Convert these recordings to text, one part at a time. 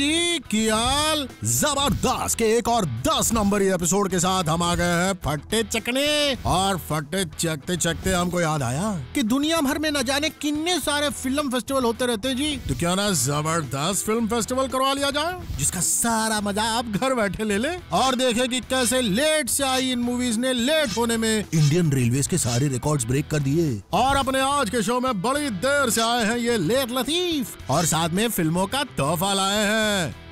जी कियाल जबरदस्त के एक और 10 नंबरी एपिसोड के साथ हम आ गए हैं फट्टे चकने। और फट्टे चकते चकते हमको याद आया कि दुनिया भर में न जाने कितने सारे फिल्म फेस्टिवल होते रहते हैं जी। तो क्यों ना जबरदस्त फिल्म फेस्टिवल करवा लिया जाए, जिसका सारा मजा आप घर बैठे ले ले और देखे कि कैसे लेट से आई इन मूवीज ने लेट होने में इंडियन रेलवेज के सारे रिकॉर्ड्स ब्रेक कर दिए। और अपने आज के शो में बड़ी देर से आए हैं ये लेट लतीफ और साथ में फिल्मों का तोहफा लाए हैं।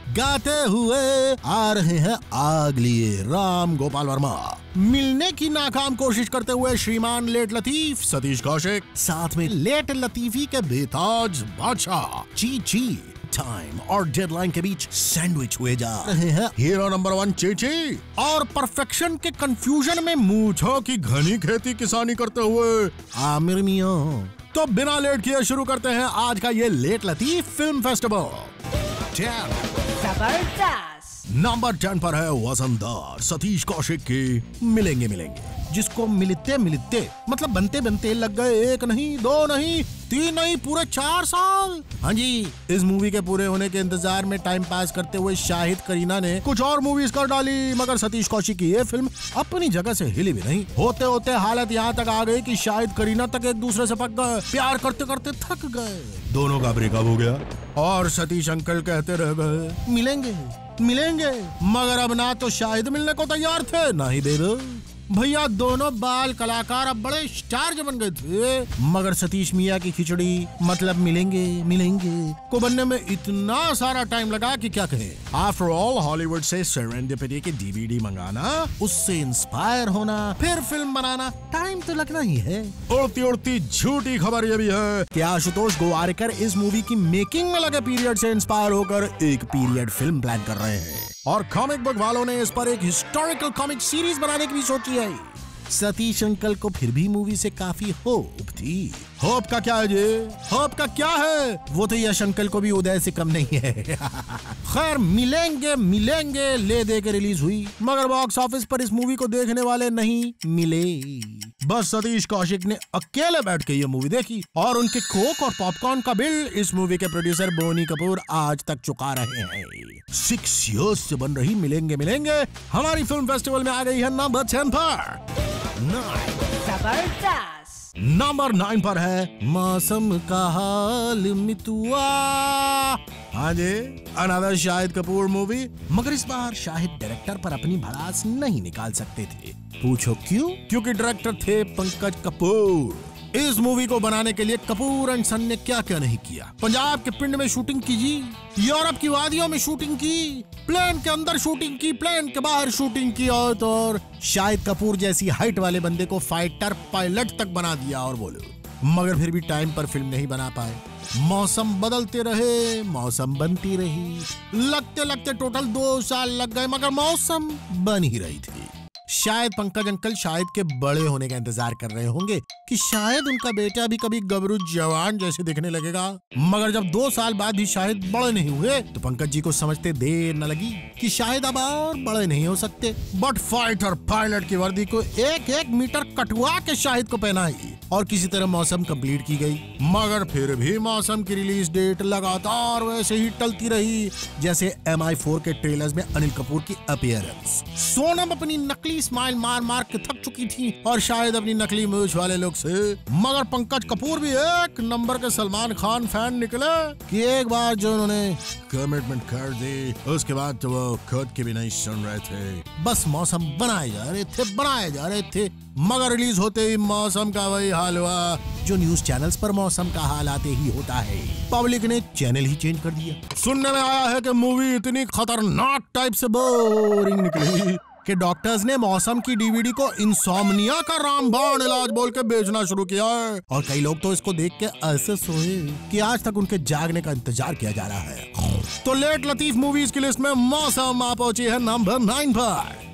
गाते हुए आ रहे हैं आग लिए राम गोपाल वर्मा, मिलने की नाकाम कोशिश करते हुए श्रीमान लेट लतीफ सतीश कौशिक, साथ में लेट लतीफी के बेताज बादशाह चीची, टाइम और डेडलाइन के बीच सैंडविच हुए जा रहे हैं हीरो नंबर 1 चीची। और परफेक्शन के कंफ्यूजन में मूंछों की घनी खेती किसानी करते हुए आमिर मियां। तो बिना लेट किए शुरू करते हैं आज का ये लेट लतीफ फिल्म फेस्टिवल। जबरदस्त नंबर 10 पर है वजनदार सतीश कौशिक की मिलेंगे, जिसको मिलते मिलते मतलब बनते बनते लग गए 1 नहीं 2 नहीं 3 नहीं पूरे 4 साल। हाँ जी, इस मूवी के पूरे होने के इंतजार में टाइम पास करते हुए शाहिद करीना ने कुछ और मूवीज कर डाली, मगर सतीश कौशिक की ये फिल्म अपनी जगह से हिली भी नहीं। होते होते हालत यहाँ तक आ गई कि शाहिद करीना तक एक दूसरे से पक गए, प्यार करते करते थक गए, दोनों का ब्रेकअप हो गया और सतीश अंकल कहते रह गए मिलेंगे, मगर अब ना तो शाहिद मिलने को तैयार थे ना ही बेबे। भैया दोनों बाल कलाकार अब बड़े स्टार जो बन गए थे, मगर सतीश मियां की खिचड़ी मतलब मिलेंगे को बनने में इतना सारा टाइम लगा कि क्या कहें। आफ्टर ऑल हॉलीवुड से सेरेंडिपिटी की डीवीडी मंगाना, उससे इंस्पायर होना, फिर फिल्म बनाना, टाइम तो लगना ही है। उड़ती झूठी खबर ये भी है कि आशुतोष गोवारिकर इस मूवी की मेकिंग में लगे पीरियड से इंस्पायर होकर एक पीरियड फिल्म प्लान कर रहे हैं और कॉमिक बुक वालों ने इस पर एक हिस्टोरिकल कॉमिक सीरीज बनाने की भी सोची है। सतीश अंकल को फिर भी मूवी से काफी होप थी। होप का क्या है जी? होप का क्या है? वो तो यश अंकल को भी उदय से कम नहीं है। खैर मिलेंगे ले दे के रिलीज हुई, मगर बॉक्स ऑफिस पर इस मूवी को देखने वाले नहीं मिले। बस सतीश कौशिक ने अकेले बैठ के ये मूवी देखी और उनके कोक और पॉपकॉर्न का बिल इस मूवी के प्रोड्यूसर बोनी कपूर आज तक चुका रहे हैं। 6 इयर्स से बन रही मिलेंगे हमारी फिल्म फेस्टिवल में आ गई है नंबर 10 पर। जबरदस्त नंबर 9 पर है मौसम का हाल मितुआ। हाँ जी, अनदर शाहिद कपूर मूवी, मगर इस बार शाहिद डायरेक्टर पर अपनी भड़ास नहीं निकाल सकते थे। पूछो क्यों? क्योंकि डायरेक्टर थे पंकज कपूर। इस मूवी को बनाने के लिए कपूर एंड सन ने क्या क्या नहीं किया। पंजाब के पिंड में शूटिंग की जी, यूरोप की वादियों में शूटिंग की, प्लेन के अंदर शूटिंग की, प्लेन के बाहर शूटिंग की, और शाहिद कपूर जैसी हाइट वाले बंदे को फाइटर पायलट तक बना दिया और बोलो, मगर फिर भी टाइम पर फिल्म नहीं बना पाए। मौसम बदलते रहे, मौसम बनती रही, लगते टोटल 2 साल लग गए, मगर मौसम बन ही रही थी। शायद पंकज अंकल शाहिद के बड़े होने का इंतजार कर रहे होंगे कि शायद उनका बेटा भी कभी गबरू जवान जैसे दिखने लगेगा, मगर जब 2 साल बाद भी शायद बड़े नहीं हुए तो पंकज जी को समझते देर न लगी कि शायद अब और बड़े नहीं हो सकते। बट फाइटर पायलट की वर्दी को 1-1 मीटर कटवा के शाहिद को पहनाई और किसी तरह मौसम कंप्लीट की गई, मगर फिर भी मौसम की रिलीज डेट लगातार वैसे ही टलती रही जैसे MI4 के ट्रेलर्स में अनिल कपूर की अपीयरेंस। सोनम अपनी नकली स्माइल मार के थक चुकी थी और शायद अपनी नकली मूंछ वाले लोग से, मगर पंकज कपूर भी 1 नंबर के सलमान खान फैन निकले कि एक बार जो उन्होंने कमिटमेंट कर दी उसके बाद तो वो खुद की भी नहीं सुन रहे थे। बस मौसम बनाए जा रहे थे, मगर रिलीज होते ही मौसम का वही हाल हुआ जो न्यूज चैनल्स पर मौसम का हाल आते ही होता है। पब्लिक ने चैनल ही चेंज कर दिया। सुनने में आया है कि मूवी इतनी खतरनाक टाइप से बोरिंग निकली कि डॉक्टर्स ने मौसम की डीवीडी को इंसोम्निया का रामबाण इलाज बोल के बेचना शुरू किया है और कई लोग तो इसको देख के ऐसे सोए कि आज तक उनके जागने का इंतजार किया जा रहा है। तो लेट लतीफ मूवीज की लिस्ट में मौसम आ पहुंची है नंबर 9 पर।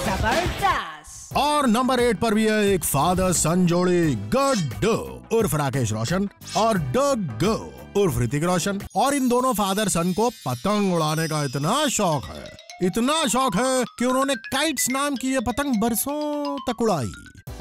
जबरदस्त और नंबर 8 पर भी है एक फादर सन जोड़ी, गड्डो उर्फ राकेश रोशन और डग्गो उर्फ ऋतिक रोशन। और इन दोनों फादर सन को पतंग उड़ाने का इतना शौक है कि उन्होंने काइट्स नाम की ये पतंग बरसों तक उड़ाई।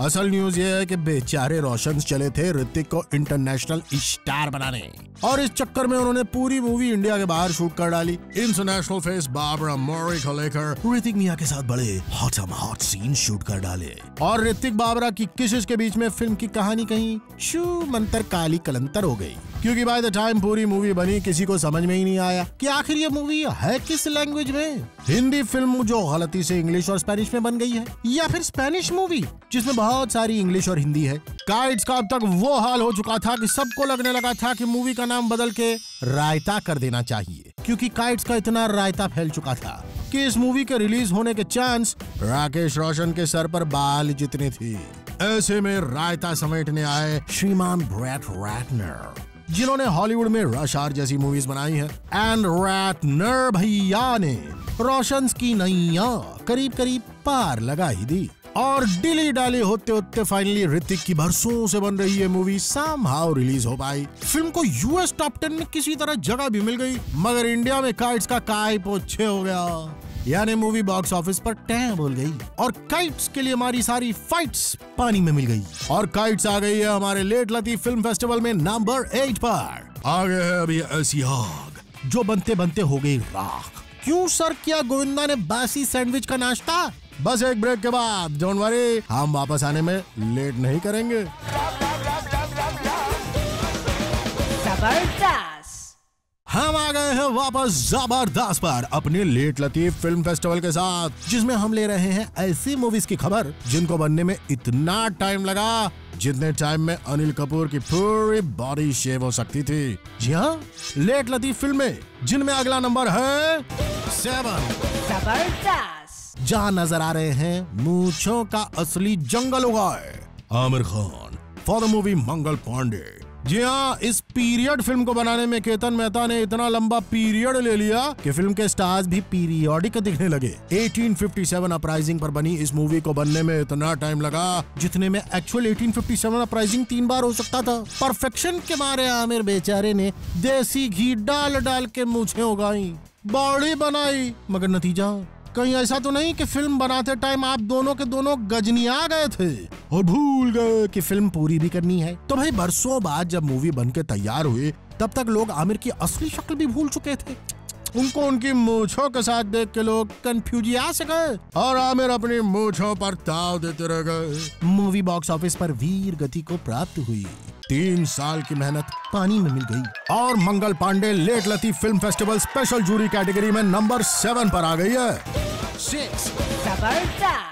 असल न्यूज ये है कि बेचारे रोशन चले थे ऋतिक को इंटरनेशनल स्टार बनाने, और इस चक्कर में उन्होंने पूरी मूवी इंडिया के बाहर शूट कर डाली। इंटरनेशनल फेस बाबरा मौर्य को लेकर ऋतिक मियां के साथ बड़े हॉट सीन शूट कर डाले, और ऋतिक बाबरा की किशिश के बीच में फिल्म की कहानी कहीं शू मंतर काली कलंतर हो गई, क्योंकि बाय द टाइम पूरी मूवी बनी किसी को समझ में ही नहीं आया कि आखिर ये मूवी है किस लैंग्वेज में। हिंदी फिल्म जो गलती से इंग्लिश और स्पेनिश में बन गई है, या फिर स्पेनिश मूवी जिसमें बहुत सारी इंग्लिश और हिंदी है। काइट्स का अब तक वो हाल हो चुका था कि सबको लगने लगा था कि मूवी का नाम बदल के रायता कर देना चाहिए, क्योंकि काइट्स का इतना रायता फैल चुका था कि इस मूवी के रिलीज होने के चांस राकेश रोशन के सर पर बाल जितने थे। ऐसे में रायता समेटने आए श्रीमान ब्रैट रैटनर, जिन्होंने हॉलीवुड में रश आवर जैसी मूवीज बनाई हैं, एंड रैटनर भैया ने रोशंस की नैया करीब करीब पार लगा ही दी, और डिली डाली होते होते फाइनली ऋतिक की बरसों से बन रही है मूवी समहाउ रिलीज हो पाई। फिल्म को यूएस टॉप 10 में किसी तरह जगह भी मिल गई, मगर इंडिया में काइट्स का काय पोछे हो गया, यानी मूवी बॉक्स ऑफिस पर टैं बोल गई, और काइट्स के लिए हमारी सारी फाइट्स पानी में मिल गई, और काइट्स आ गई है हमारे लेट लतीफ फिल्म फेस्टिवल में नंबर 8 पर। आगे है अभी ऐसी आग जो बनते बनते हो गई राख। क्यों सर किया गोविंदा ने बासी सैंडविच का नाश्ता? बस एक ब्रेक के बाद डोंट वरी, हम वापस आने में लेट नहीं करेंगे। हम आ गए हैं वापस जबरदस्त पर अपने लेट लतीफ फिल्म फेस्टिवल के साथ, जिसमें हम ले रहे हैं ऐसी मूवीज की खबर जिनको बनने में इतना टाइम लगा जितने टाइम में अनिल कपूर की पूरी बॉडी शेव हो सकती थी। जी हाँ, लेट लतीफ फिल्में जिनमें अगला नंबर है 7, जहाँ नजर आ रहे हैं मूंछों का असली जंगल उगाए Aamir Khan for the movie Mangal Pandey. जी हाँ, इस पीरियड फिल्म को बनाने में केतन मेहता ने इतना लंबा पीरियड ले लिया कि फिल्म के स्टार्स भी पीरियोडिक दिखने लगे। 1857 अपराइजिंग पर बनी इस मूवी को बनने में इतना टाइम लगा जितने में एक्चुअल 1857 अपराइजिंग 3 बार हो सकता था। परफेक्शन के मारे आमिर बेचारे ने देसी घी डाल डाल के मूछें उगाई, बॉडी बनाई, मगर नतीजा कहीं ऐसा तो नहीं कि फिल्म बनाते टाइम आप दोनों के दोनों गजनिया गए थे और भूल गए कि फिल्म पूरी भी करनी है। तो भाई बरसों बाद जब मूवी बनके तैयार हुई, तब तक लोग आमिर की असली शक्ल भी भूल चुके थे। उनको उनकी मूंछों के साथ देख के लोग कंफ्यूजिया से गए और आमिर अपनी मूंछों पर ताव देते रह गए। मूवी बॉक्स ऑफिस पर वीर गति को प्राप्त हुई। 3 साल की मेहनत पानी में मिल गई और मंगल पांडे लेट लतीफ film festival special jury category में नंबर 7 पर आ गई है। 6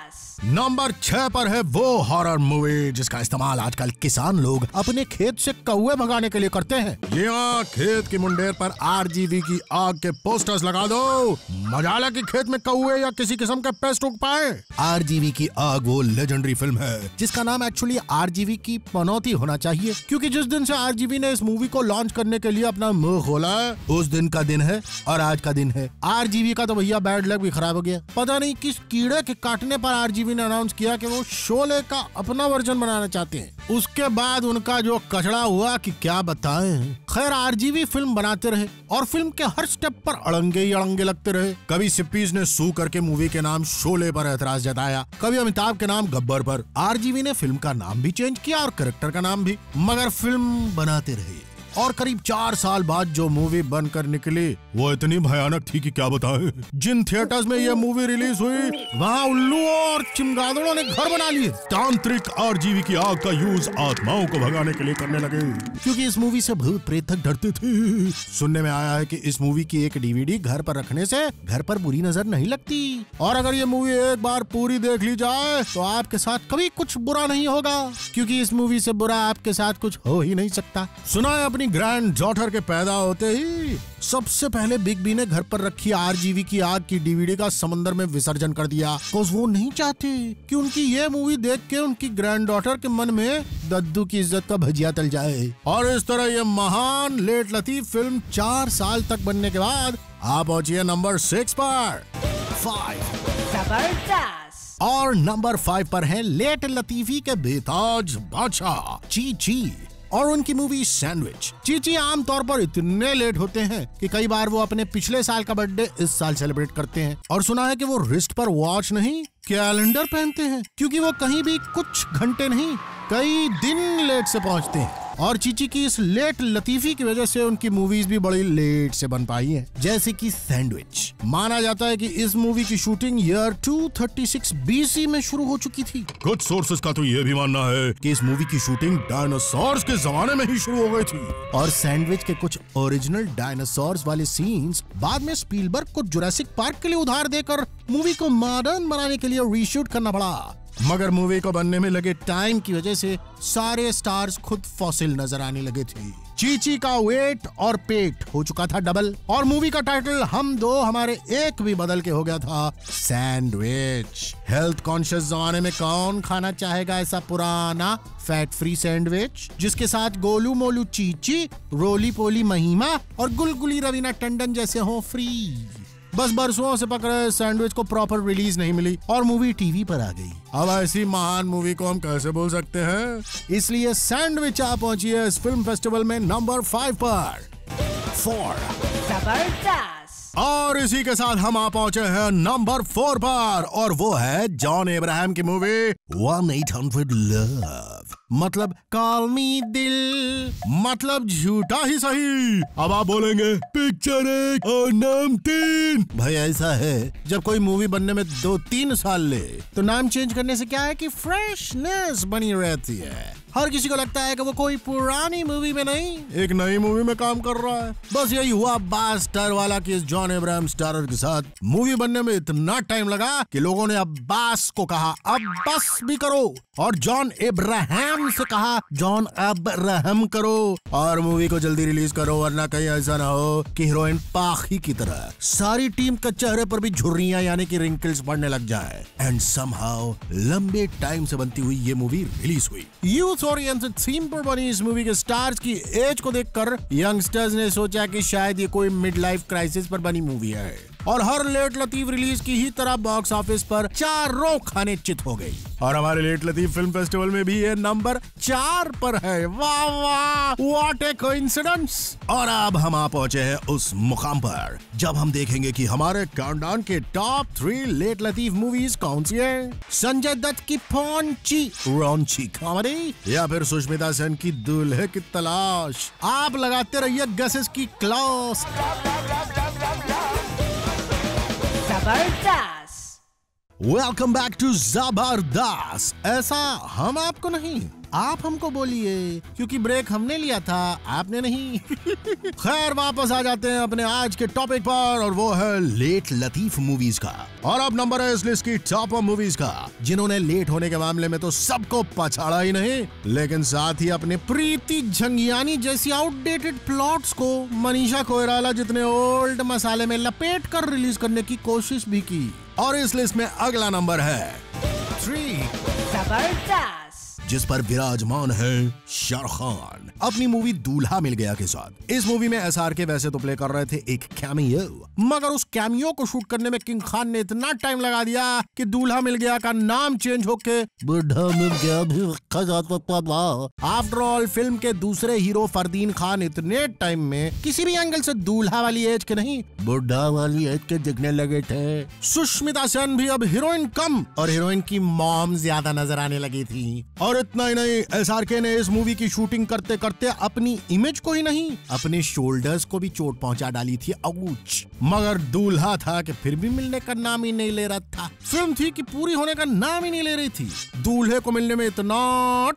नंबर 6 पर है वो हॉरर मूवी जिसका इस्तेमाल आजकल किसान लोग अपने खेत से कौवे भगाने के लिए करते हैं। जी हाँ, खेत की मुंडेर पर आरजीवी की आग के पोस्टर्स लगा दो, मजाला की खेत में कौवे या किसी किस्म के पेस्ट उग पाए। आरजीवी की आग वो लेजेंडरी फिल्म है जिसका नाम एक्चुअली आरजीवी की पनौती होना चाहिए, क्योंकि जिस दिन से आरजीवी ने इस मूवी को लॉन्च करने के लिए अपना मुंह खोला है उस दिन का दिन है और आज का दिन है। आरजीवी का तो भैया बैड लक भी खराब हो गया। पता नहीं किस कीड़े के काटने पर आरजीवी ने अनाउंस किया कि वो शोले का अपना वर्जन बनाना चाहते हैं। उसके बाद उनका जो कचड़ा हुआ कि क्या बताएं। खैर आरजीवी फिल्म बनाते रहे और फिल्म के हर स्टेप पर अड़ंगे ही अड़ंगे लगते रहे। कभी सिप्पीज ने सू करके मूवी के नाम शोले पर एतराज जताया, कभी अमिताभ के नाम गब्बर पर। आरजीवी ने फिल्म का नाम भी चेंज किया और कैरेक्टर का नाम भी, मगर फिल्म बनाते रहे। और करीब 4 साल बाद जो मूवी बनकर निकली वो इतनी भयानक थी कि क्या बताएं। जिन थिएटर्स में ये मूवी रिलीज हुई वहाँ उल्लू और चिमगादड़ों ने घर बना लिए। तांत्रिक आरजीवी की आग का यूज आत्माओं को भगाने के लिए करने लगे, क्योंकि इस मूवी से भूत प्रेत तक डरते थे। सुनने में आया है कि इस मूवी की एक डीवीडी घर पर रखने से घर पर बुरी नजर नहीं लगती, और अगर ये मूवी एक बार पूरी देख ली जाए तो आपके साथ कभी कुछ बुरा नहीं होगा, क्योंकि इस मूवी से बुरा आपके साथ कुछ हो ही नहीं सकता। सुना है अपनी ग्रैंड डॉटर के पैदा होते ही सबसे पहले बिग बी ने घर पर रखी आरजीवी की आग की डीवीडी का समंदर में विसर्जन कर दिया, बिकॉज़ वो नहीं चाहते कि उनकी ये मूवी देख के उनकी ग्रैंड डॉटर के मन में दद्दू की इज्जत का भजिया तल जाए। और इस तरह ये महान लेट लतीफ फिल्म 4 साल तक बनने के बाद आप पहुंचिए नंबर 6 पर। 5 और नंबर 5 पर है लेट लतीफी के बेताज बादशाह ची ची। और उनकी मूवी सैंडविच। चीची आमतौर पर इतने लेट होते हैं कि कई बार वो अपने पिछले साल का बर्थडे इस साल सेलिब्रेट करते हैं। और सुना है कि वो रिस्ट पर वॉच नहीं कैलेंडर पहनते हैं, क्योंकि वो कहीं भी कुछ घंटे नहीं कई दिन लेट से पहुंचते हैं। और चीची की इस लेट लतीफी की वजह से उनकी मूवीज भी बड़ी लेट से बन पाई हैं, जैसे कि सैंडविच। माना जाता है कि इस मूवी की शूटिंग ईयर 236 BC में शुरू हो चुकी थी। कुछ सोर्सेस का तो ये भी मानना है कि इस मूवी की शूटिंग डायनासोर्स के जमाने में ही शुरू हो गई थी। और सैंडविच के कुछ ओरिजिनल डायनासोर्स वाले सीन्स बाद में स्पीलबर्ग को जुरासिक पार्क के लिए उधार देकर मूवी को मॉडर्न बनाने के लिए रीशूट करना पड़ा। मगर मूवी को बनने में लगे टाइम की वजह से सारे स्टार्स खुद फॉसिल नजर आने लगे थे। चीची का वेट और पेट हो चुका था डबल, और मूवी का टाइटल हम दो हमारे एक भी बदल के हो गया था सैंडविच। हेल्थ कॉन्शियस जमाने में कौन खाना चाहेगा ऐसा पुराना फैट फ्री सैंडविच, जिसके साथ गोलू मोलू चीची, रोली पोली महिमा और गुलगुली रवीना टंडन जैसे हो फ्री। बस बरसों से पकड़े सैंडविच को प्रॉपर रिलीज नहीं मिली और मूवी टीवी पर आ गई। अब ऐसी महान मूवी को हम कैसे बोल सकते हैं? इसलिए सैंडविच आ पहुंची है इस फिल्म फेस्टिवल में नंबर 5 पर। 4 जबरदस्त। और इसी के साथ हम आ पहुंचे हैं नंबर 4 पर, और वो है जॉन अब्राहम की मूवी 1-800 लव, मतलब कॉल मी दिल, मतलब झूठा ही सही। अब आप बोलेंगे पिक्चर 1 और नाम 3। भाई ऐसा है, जब कोई मूवी बनने में 2-3 साल ले तो नाम चेंज करने से क्या है कि फ्रेशनेस बनी रहती है। हर किसी को लगता है कि वो कोई पुरानी मूवी में नहीं, एक नई मूवी में काम कर रहा है। बस यही हुआ बास्टर वाला कि इस जॉन अब्राहम स्टारर के साथ। मूवी बनने में इतना टाइम लगा कि लोगों ने अब्बास को कहा अब बस भी करो, और जॉन अब्राहम से कहा जॉन अब्राहम करो, और मूवी को जल्दी रिलीज करो, वरना कहीं ऐसा ना हो कि हीरोइन पाखी की तरह सारी टीम के चेहरे पर भी झुर्रियां यानी कि रिंकल्स पड़ने लग जाए। एंड समहाउ लंबे टाइम से बनती हुई ये मूवी रिलीज हुई। यूथ ओरिएंटेड थीम पर बनी इस मूवी के स्टार्स की एज को देखकर यंगस्टर्स ने सोचा कि शायद ये कोई मिड लाइफ क्राइसिस पर बनी मूवी है, और हर लेट लतीफ रिलीज की ही तरह बॉक्स ऑफिस पर चारों खाने चित हो गई। और हमारे लेट लतीफ फिल्म फेस्टिवल में भी ये नंबर 4 पर है। वाह वाह, व्हाट ए कोइंसिडेंस। और अब हम आ पहुंचे हैं उस मुकाम पर जब हम देखेंगे कि हमारे काउंटडाउन के टॉप 3 लेट लतीफ मूवीज कौन सी है। संजय दत्त की पौंची रॉन्ची कॉमेडी, या फिर सुष्मिता सेन की दूल्हे की तलाश। आप लगाते रहिए गेसेस की क्लॉस। जबरदस्त। वेलकम बैक टू जबरदस्त। ऐसा हम आपको नहीं, आप हमको बोलिए, क्योंकि ब्रेक हमने लिया था, आपने नहीं। खैर वापस आ जाते हैं अपने आज के टॉपिक पर, और वो है लेट लतीफ मूवीज का। और अब नंबर है इस लिस्ट की टॉप मूवीज का, जिन्होंने लेट होने के मामले में तो सबको पछाड़ा ही नहीं, लेकिन साथ ही अपने प्रीति झंगियानी जैसी आउटडेटेड प्लॉट्स को मनीषा कोइराला जितने ओल्ड मसाले में लपेट कर रिलीज करने की कोशिश भी की। और इस लिस्ट में अगला नंबर है 3, जबरदस्त, जिस पर विराजमान है शाहरुख खान अपनी मूवी दूल्हा मिल गया के साथ। इस मूवी में SRK वैसे तो प्ले कर रहे थे एक कैमियो, मगर उस कैमियो को शूट करने में किंग खान ने इतना टाइम लगा दिया कि दूल्हा मिल गया का नाम चेंज होके बुढ़ा मिल गया भी रखा जाता था। आफ्टर ऑल फिल्म के दूसरे हीरो फरदीन खान इतने टाइम में किसी भी एंगल से दूल्हा वाली एज के नहीं, बुढ़ा वाली एज के दिखने लगे थे। सुष्मिता सेन भी अब हीरोइन कम और हीरोइन की मॉम ज्यादा नजर आने लगी थी। और इतना ही नहीं, SRK ने इस मूवी की शूटिंग करते करते अपनी इमेज को ही नहीं, अपने शोल्डर्स को भी चोट पहुंचा डाली थी। आउच। मगर दूल्हा था कि फिर भी मिलने का नाम ही नहीं ले रहा था। फिल्म थी कि पूरी होने का नाम ही नहीं ले रही थी। दूल्हे को मिलने में इतना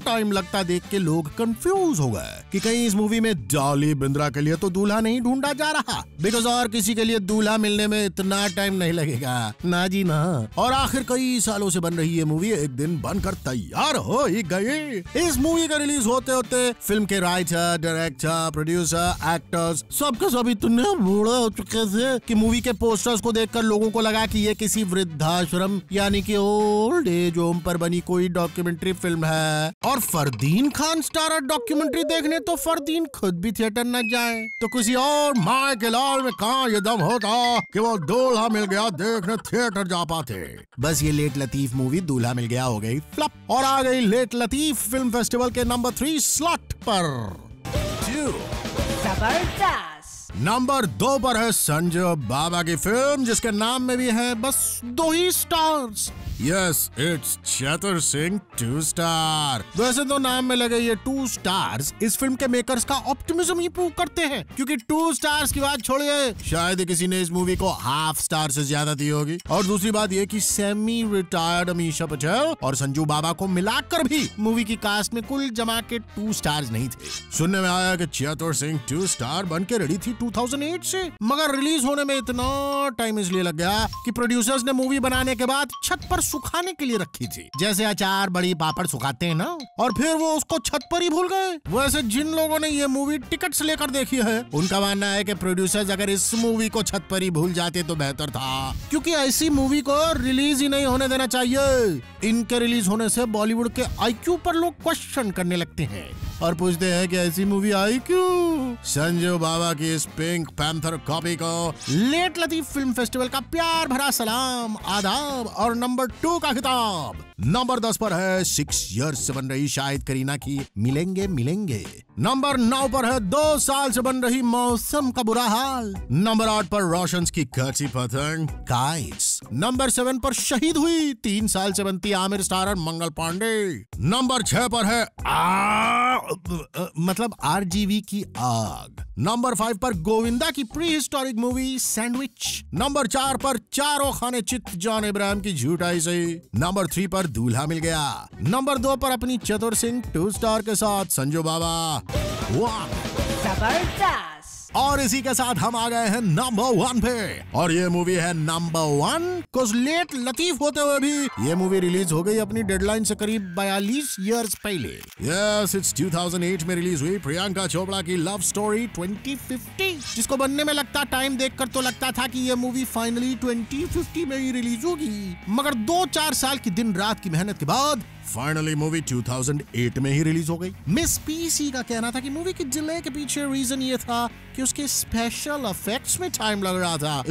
टाइम लगता देख के लोग कंफ्यूज हो गए कि कहीं इस मूवी में डॉली बिंद्रा के लिए तो दूल्हा नहीं ढूंढा जा रहा, बिकॉज और किसी के लिए दूल्हा मिलने में इतना टाइम नहीं लगेगा, ना जी ना। और आखिर कई सालों से बन रही ये मूवी एक दिन बनकर तैयार हो ही गई। इस मूवी का रिलीज होते होते फिल्म के राइटर, डायरेक्टर, प्रोड्यूसर, एक्टर्स सबके सब इतने बूढ़े हो चुके थे कि मूवी के पोस्टर्स को देखकर लोगों को लगा कि ये किसी वृद्धाश्रम आश्रम यानी कि ओल्ड एज होम पर बनी कोई डॉक्यूमेंट्री फिल्म है। और फरदीन खान स्टारर डॉक्यूमेंट्री देखने तो फरदीन खुद भी थिएटर न जाए तो किसी और माँ के लाल में कहाँ ये दम होता कि वो दूल्हा मिल गया देखने थिएटर जा पाते। बस ये लेट लतीफ मूवी दूल्हा मिल गया हो गई फ्लॉप और आ गई लेट लतीफ फिल्म फेस्टिवल के नंबर 3 स्लॉट पर। जबरदस्त। नंबर 2 पर है संजय बाबा की फिल्म जिसके नाम में भी है बस 2 ही स्टार्स। यस इट्स चतुर सिंह 2 स्टार। वैसे तो नाम में लगे ये 2 स्टार्स इस फिल्म के मेकर्स का ऑप्टिमिज्म ही प्रूव करते हैं, क्योंकि 2 स्टार्स की बात छोड़िए शायद किसी ने इस मूवी को हाफ स्टार से ज्यादा दी होगी। और दूसरी बात ये कि सेमी रिटायर्ड अमीषा पटेल और संजू बाबा को मिलाकर भी मूवी की कास्ट में कुल जमा के 2 स्टार्स नहीं थे। सुनने में आया कि चतुर सिंह 2 स्टार बन के रेडी थी 2008 से, मगर रिलीज होने में इतना टाइम इसलिए लग गया कि प्रोड्यूसर्स ने मूवी बनाने के बाद छत पर सुखाने के लिए रखी थी, जैसे अचार बड़ी पापड़ सुखाते हैं ना, और फिर वो उसको छत पर ही भूल गए। वैसे जिन लोगों ने ये मूवी टिकट्स लेकर देखी है उनका मानना है कि प्रोड्यूसर्स अगर इस मूवी को छत पर ही भूल जाते तो बेहतर था, क्योंकि ऐसी मूवी को रिलीज ही नहीं होने देना चाहिए। इनके रिलीज होने से बॉलीवुड के IQ पर लोग क्वेश्चन करने लगते हैं और पूछते हैं कि ऐसी मूवी आई क्यों। संजय बाबा की इस पिंक पैंथर कॉपी को लेट लतीफ फिल्म फेस्टिवल का प्यार भरा सलाम, आदाब और नंबर 2 का खिताब। नंबर 10 पर है 6 इयर्स से बन रही शाहिद करीना की मिलेंगे मिलेंगे। नंबर 9 पर है 2 साल से बन रही मौसम का बुरा हाल। नंबर 8 पर रोशंस की कच्ची पतंग काइट्स। नंबर 7 पर शहीद हुई 3 साल से बनती आमिर स्टारर मंगल पांडे। नंबर 6 पर है मतलब RGV की आग। नंबर 5 पर गोविंदा की pre historic movie sandwich. Number 4 पर चारों खाने चित जॉन इब्राहिम की झूठाई सही। नंबर 3 पर दूल्हा मिल गया। नंबर 2 पर अपनी चतुर सिंह 2 स्टार के साथ संजू बाबा। वाह जबरदस्त। और इसी के साथ हम आ गए हैं नंबर 1 पे, और ये मूवी है नंबर 1। कुछ लेट लतीफ होते हुए भी ये मूवी रिलीज हो गई अपनी डेडलाइन से करीब 42 इयर्स पहले। यस इट्स 2008 में रिलीज हुई प्रियंका चोपड़ा की लव स्टोरी 2050, जिसको बनने में लगता टाइम देखकर तो लगता था कि ये मूवी फाइनली 2050 में ही रिलीज होगी, मगर 2-4 साल की दिन रात की मेहनत के बाद फाइनली मूवी 2008 में ही रिलीज हो गई। मिस PC का कहना था कि मूवी की डिले के पीछे रीजन ये था कि उसके स्पेशल इफेक्ट्स में टाइम लग रहा था।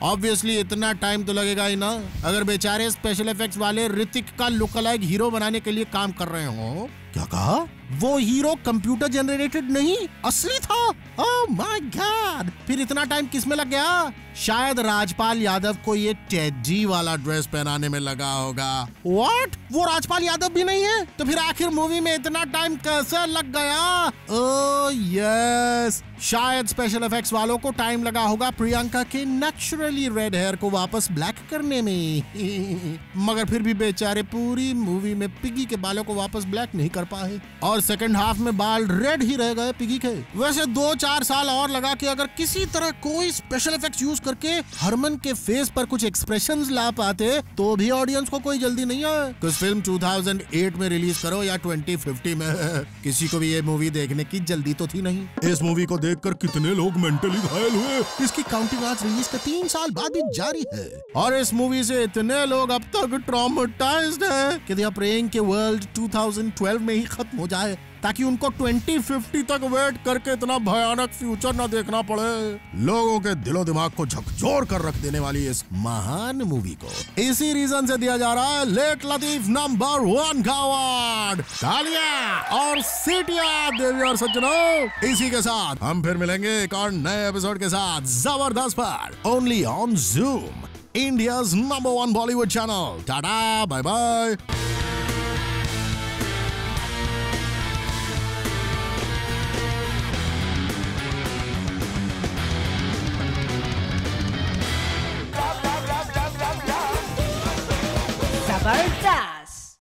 ऑब्वियसली इतना टाइम तो लगेगा ही ना, अगर बेचारे स्पेशल इफेक्ट्स वाले ऋतिक का लुक अलाइक हीरो बनाने के लिए काम कर रहे हो। क्या कहा? वो हीरो कंप्यूटर जनरेटेड नहीं असली था। ओह माय गॉड, फिर इतना टाइम किस में लग गया? शायद राजपाल यादव को ये टेडी वाला ड्रेस पहनाने में लगा होगा। व्हाट? वो राजपाल यादव भी नहीं है? तो फिर आखिर मूवी में इतना टाइम कैसे लग गया? ओह यस, शायद स्पेशल इफेक्ट्स वालों को टाइम लगा होगा प्रियंका के नेचुरली रेड हेयर को वापस ब्लैक करने में। मगर फिर भी बेचारे पूरी मूवी में पिगी के बालों को वापस ब्लैक नहीं कर पाए और सेकंड हाफ में बाल रेड ही रह गए पिगी के। वैसे 2-4 साल और लगा के अगर किसी तरह कोई स्पेशल इफेक्ट्स यूज करके हरमन के फेस पर कुछ एक्सप्रेशंस ला पाते तो भी ऑडियंस को कोई जल्दी नहीं है। कुछ फिल्म 2008 में रिलीज करो या 2050 में, किसी को भी ये मूवी देखने की जल्दी तो थी नहीं। इस मूवी को देखकर कितने लोग मेंटली घायल हुए, इसकी काउंटिंग आज रिलीज के 3 साल बाद भी जारी है। और इस मूवी से इतने लोग अब तक ट्रॉमेटाइज्ड हैं कि दे आर प्रेइंग कि वर्ल्ड 2012 में ही खत्म हो जाए ताकि उनको 2050 तक वेट करके इतना भयानक फ्यूचर न देखना पड़े। लोगों के दिलो दिमाग को झकझोर कर रख देने वाली इस महान मूवी को इसी रीजन से दिया जा रहा है लेट लतीफ नंबर 1 का अवार्ड। तालियां और सीटियां देवी और सज्जनों। इसी के साथ हम फिर मिलेंगे एक और नए एपिसोड के साथ जबरदस्त पर, only on Zoom, India's number 1 Bollywood channel. Tata bye bye. जबरदस्त।